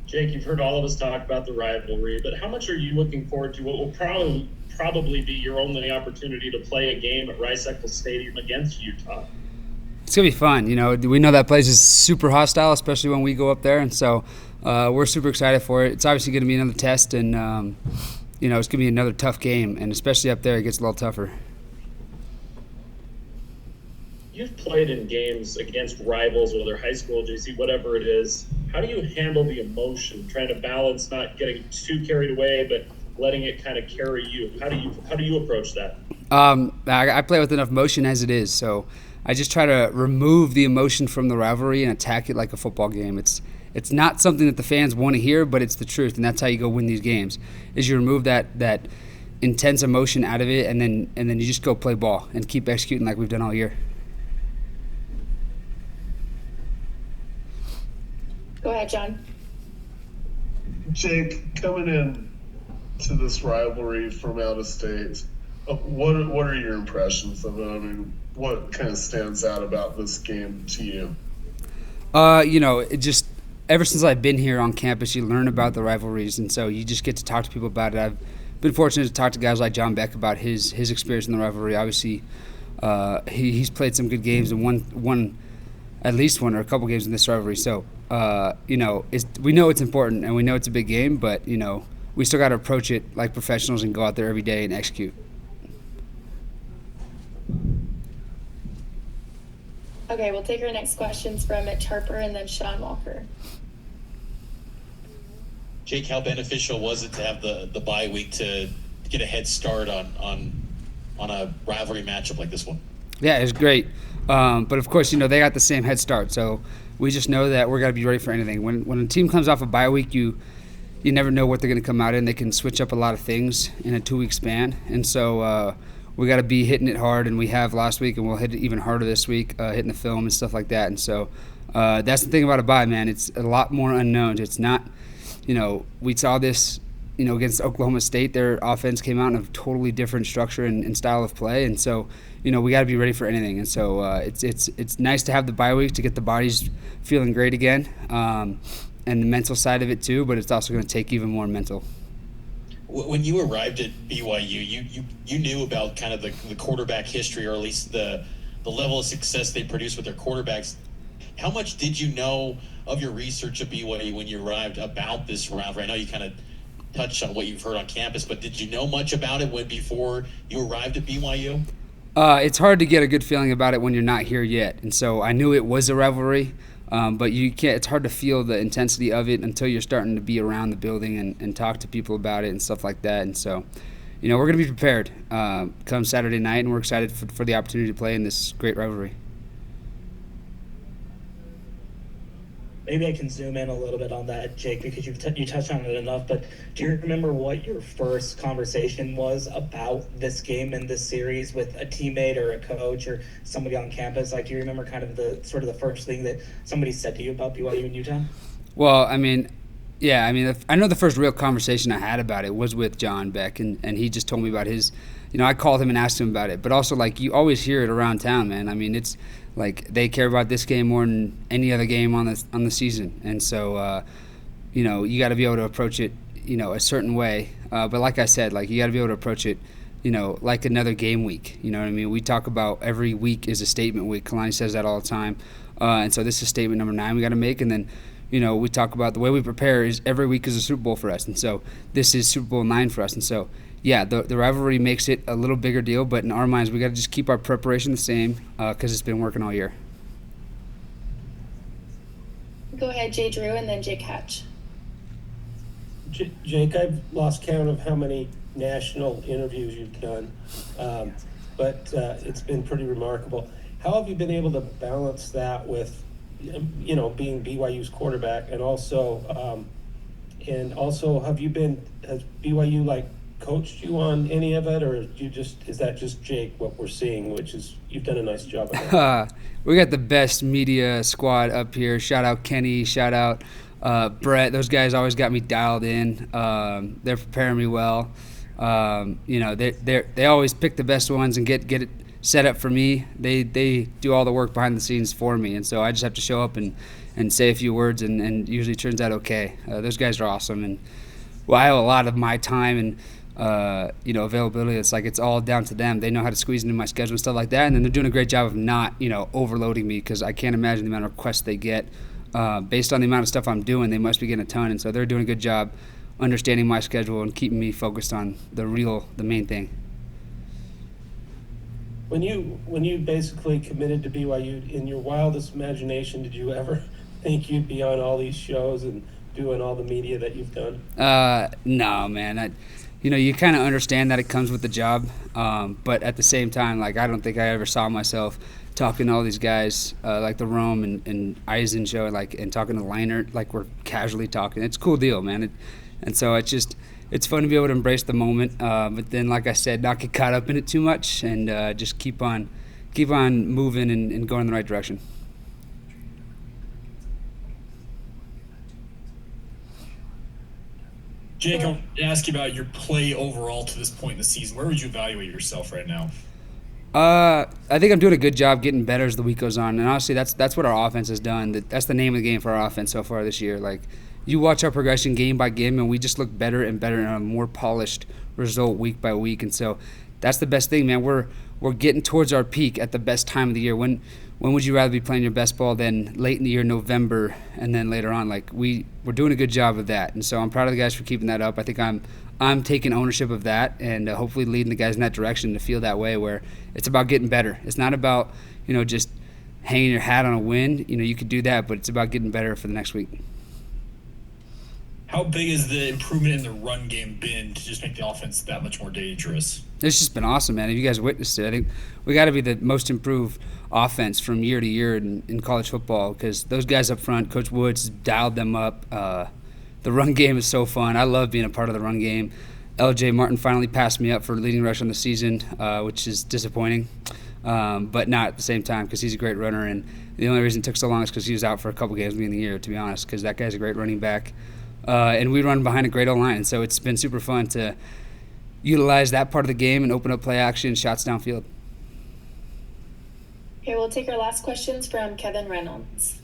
Jake, you've heard all of us talk about the rivalry, but how much are you looking forward to what will probably be your only opportunity to play a game at Rice-Eccles Stadium against Utah? It's gonna be fun. We know that place is super hostile, especially when we go up there, and so we're super excited for it. It's obviously gonna be another test, and it's gonna be another tough game, and especially up there, it gets a little tougher. You've played in games against rivals, whether high school, JC, whatever it is. How do you handle the emotion, trying to balance not getting too carried away, but letting it kind of carry you? How do you approach that? I play with enough motion as it is, so I just try to remove the emotion from the rivalry and attack it like a football game. It's not something that the fans want to hear, but it's the truth, and that's how you go win these games. Is you remove that intense emotion out of it, and then you just go play ball and keep executing like we've done all year. Go ahead, John. Jake, coming in to this rivalry from out of state, what are your impressions of it? I mean, what kind of stands out about this game to you? It just ever since I've been here on campus, you learn about the rivalries, and so you just get to talk to people about it. I've been fortunate to talk to guys like John Beck about his experience in the rivalry. Obviously, he's played some good games and won at least one or a couple games in this rivalry. So, we know it's important and we know it's a big game, but we still got to approach it like professionals and go out there every day and execute. Okay, we'll take our next questions from Mitch Harper and then Sean Walker. Jake, how beneficial was it to have the bye week to get a head start on a rivalry matchup like this one? Yeah, it was great. But of course, they got the same head start, so we just know that we're got to be ready for anything. When a team comes off a bye week, you never know what they're going to come out in. They can switch up a lot of things in a 2-week span, and so we got to be hitting it hard, and we have last week, and we'll hit it even harder this week, hitting the film and stuff like that. And so that's the thing about a bye, man. It's a lot more unknowns. It's not, we saw this, against Oklahoma State. Their offense came out in a totally different structure and style of play, and so we got to be ready for anything. And so it's nice to have the bye week to get the bodies feeling great again, and the mental side of it too. But it's also going to take even more mental. When you arrived at BYU, you knew about kind of the quarterback history, or at least the level of success they produce with their quarterbacks. How much did you know of your research at BYU when you arrived about this rivalry? I know you kind of touched on what you've heard on campus, but did you know much about it before you arrived at BYU? It's hard to get a good feeling about it when you're not here yet, and so I knew it was a rivalry, but you can't. It's hard to feel the intensity of it until you're starting to be around the building and talk to people about it and stuff like that. And so, we're going to be prepared come Saturday night, and we're excited for the opportunity to play in this great rivalry. Maybe I can zoom in a little bit on that, Jake, because you touched on it enough. But do you remember what your first conversation was about this game and this series with a teammate or a coach or somebody on campus? Like, do you remember kind of the first thing that somebody said to you about BYU in Utah? Well, I know the first real conversation I had about it was with John Beck, and he just told me about his. I called him and asked him about it. But also, you always hear it around town, man. It's like they care about this game more than any other game on the season, and so you got to be able to approach it a certain way. But like I said, you got to be able to approach it like another game week. You know what I mean? We talk about every week is a statement week. Kalani says that all the time, and so this is statement number 9 we got to make, and then. We talk about the way we prepare is every week is a Super Bowl for us, and so this is Super Bowl 9 for us, and so yeah, the rivalry makes it a little bigger deal, but in our minds we got to just keep our preparation the same because it's been working all year. Go ahead, Jay Drew, and then Jake Hatch. Jake, I've lost count of how many national interviews you've done, but it's been pretty remarkable. How have you been able to balance that with being BYU's quarterback, and also has BYU coached you on any of it, or is that just Jake what we're seeing, which is you've done a nice job of that? We got the best media squad up here. Shout out Kenny, shout out Brett. Those guys always got me dialed in. They're preparing me well. They always pick the best ones and get it set up for me. They do all the work behind the scenes for me, and so I just have to show up and and say a few words, and usually turns out okay. Those guys are awesome, and well, I have a lot of my time and availability. It's like it's all down to them. They know how to squeeze into my schedule and stuff like that, and then they're doing a great job of not overloading me, because I can't imagine the amount of requests they get based on the amount of stuff I'm doing. They must be getting a ton, and so they're doing a good job understanding my schedule and keeping me focused on the main thing. When you basically committed to BYU, in your wildest imagination, did you ever think you'd be on all these shows and doing all the media that you've done? No, man. You kind of understand that it comes with the job, but at the same time, like, I don't think I ever saw myself talking to all these guys like the Rome and Eisen show, and talking to Leinert, like we're casually talking. It's a cool deal, man. And so it's fun to be able to embrace the moment, but then, like I said, not get caught up in it too much, and just keep on moving and going in the right direction. Jake, I want to ask you about your play overall to this point in the season. Where would you evaluate yourself right now? I think I'm doing a good job getting better as the week goes on, and honestly, that's what our offense has done. That's the name of the game for our offense so far this year. Like, you watch our progression game by game, and we just look better and better and a more polished result week by week. And so that's the best thing, man. We're getting towards our peak at the best time of the year. When would you rather be playing your best ball than late in the year, November, and then later on? Like, we're doing a good job of that, and so I'm proud of the guys for keeping that up. I think I'm taking ownership of that, and hopefully leading the guys in that direction to feel that way, where it's about getting better. It's not about just hanging your hat on a win. You could do that, but it's about getting better for the next week. How big has the improvement in the run game been to just make the offense that much more dangerous? It's just been awesome, man. If you guys witnessed it, I think we got to be the most improved offense from year to year in college football, because those guys up front, Coach Woods dialed them up. The run game is so fun. I love being a part of the run game. LJ Martin finally passed me up for leading rush on the season, which is disappointing, but not at the same time, because he's a great runner. And the only reason it took so long is because he was out for a couple games in the year, to be honest, because that guy's a great running back. And we run behind a great O-line, so it's been super fun to utilize that part of the game and open up play action, shots downfield. Okay, we'll take our last questions from Kevin Reynolds.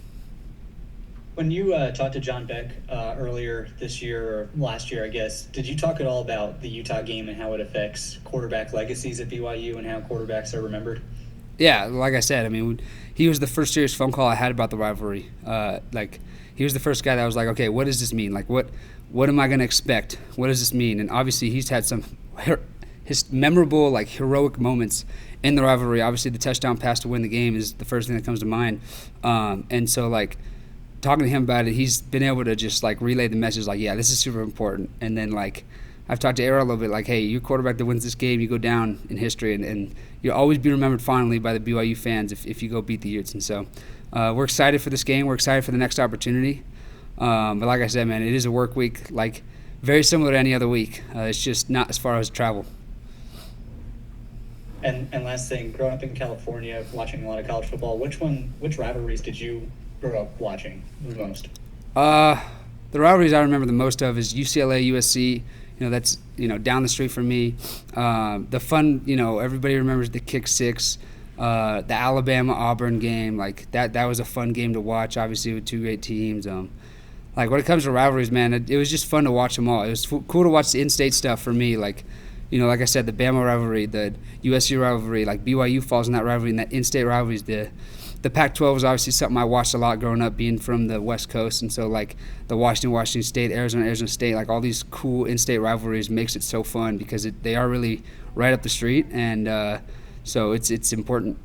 When you talked to John Beck earlier this year, or last year, I guess, did you talk at all about the Utah game and how it affects quarterback legacies at BYU and how quarterbacks are remembered? Yeah, like I said, he was the first serious phone call I had about the rivalry. He was the first guy that was like, okay, what does this mean? Like, what am I going to expect? What does this mean? And obviously he's had some his memorable, like, heroic moments in the rivalry. Obviously the touchdown pass to win the game is the first thing that comes to mind. And so, like, talking to him about it, he's been able to just, like, relay the message, like, yeah, this is super important. And then, like, I've talked to Arrow a little bit, like, hey, you're quarterback that wins this game, you go down in history, and you'll always be remembered fondly by the BYU fans if you go beat the Utes. And so we're excited for this game. We're excited for the next opportunity. But like I said, man, it is a work week, like, very similar to any other week. It's just not as far as travel. And last thing, growing up in California, watching a lot of college football, which rivalries did you grow up watching the most? The rivalries I remember the most of is UCLA, USC. That's, down the street from me. The fun, everybody remembers the kick six, the Alabama-Auburn game. Like, that was a fun game to watch, obviously, with two great teams. Like, when it comes to rivalries, man, it was just fun to watch them all. It was cool to watch the in-state stuff for me. Like, like I said, the Bama rivalry, the USC rivalry, like, BYU falls in that rivalry, and that in-state rivalries, the Pac-12 was obviously something I watched a lot growing up, being from the West Coast. And so, like, the Washington State, Arizona State, like, all these cool in-state rivalries makes it so fun, because they are really right up the street. And so it's important.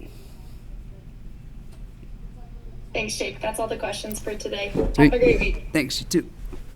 Thanks, Jake. That's all the questions for today. Have a great week. Thanks, you too.